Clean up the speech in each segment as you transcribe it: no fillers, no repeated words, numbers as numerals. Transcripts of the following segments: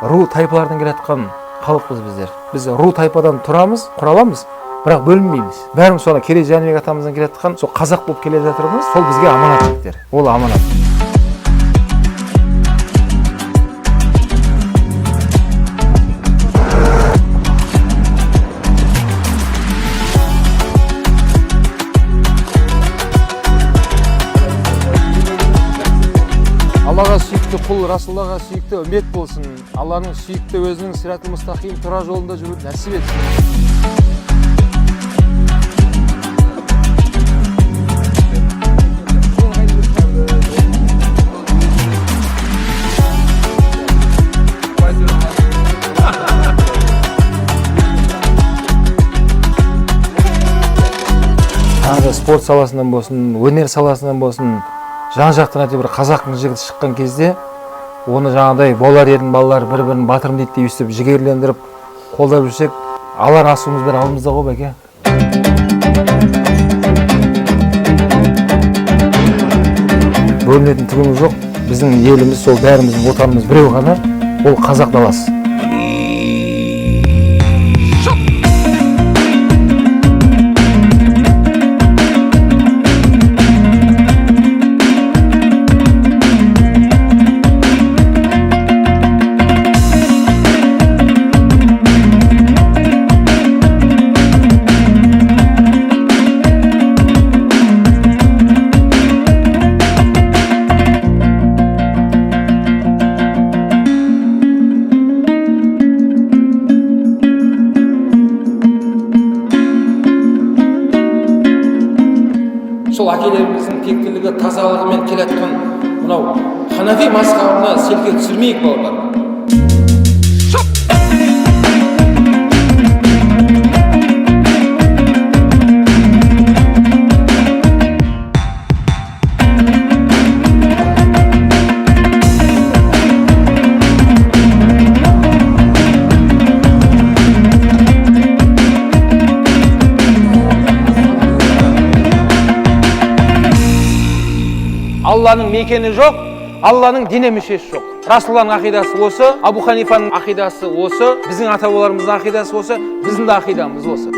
Ру тайпалардан келатқан халықпыз біздер. Біз ру тайпадан тұрамыз, құраламыз, бірақ бөлінбейміз. Бәріміз соны Керей Жәнібек атамыздан келатқан сол қазақ болып келе жатырмыз. Сол бізге аманаттықтар. Ол аманат. Аллаға сүйікті құл, Расуллаға сүйікті үмбет болсын. Алланың сүйікті өзінің сиратул мустақим тура жолында жүруді нәсіп етсін. Спорт саласынан болсын, өнер саласынан болсын, жан-жақтан бір қазақтың жігіті шыққан кезде оны жаңағыдай болар ердің балалары бір-бірін батырым дейді деп өстіп жігерлендіріп қолдап жүрсек, алар асуымыз бәрі алдымызда ғой бәке. Бөлінетін түгіміз жоқ. Біздің еліміз, сол бәріміздің отанымыз біреу ғана, ол қазақ даласы. Сол әкелеріміздің тектілігі, тазалығымен келатқан мынау ханафи мазхабына селкеу түсірмейік балалар. Алланың мекені жоқ, Алланың дине мүшесі жоқ. Расулланың ақидасы осы, Абу Ханифаның ақидасы осы, біздің ата-бабаларымыздың ақидасы осы, біздің де ақидамыз осы.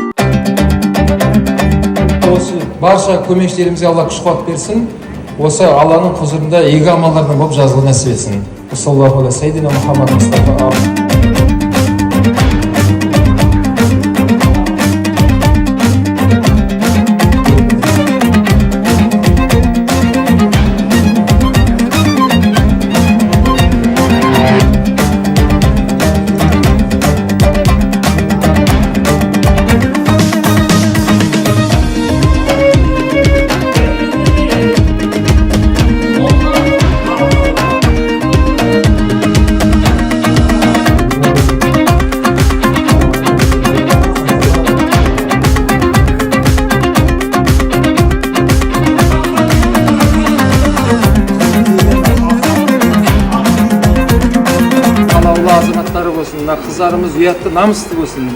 Осы барша көмекшілерімізге Алла күш-қуат берсін. Осы Алланың құзырында игі амалдардан болып жазылу нәсіп етсін. Саллаллаху алейхи сайдина Мұхаммад Мұстафа. Азаматтары болсын, қыздарымыз ұятты, намысты болсын.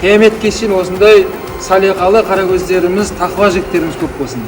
Қияметке шейін осындай салиқалы қара көздеріміз, тақуа жігіттеріміз көп болсын.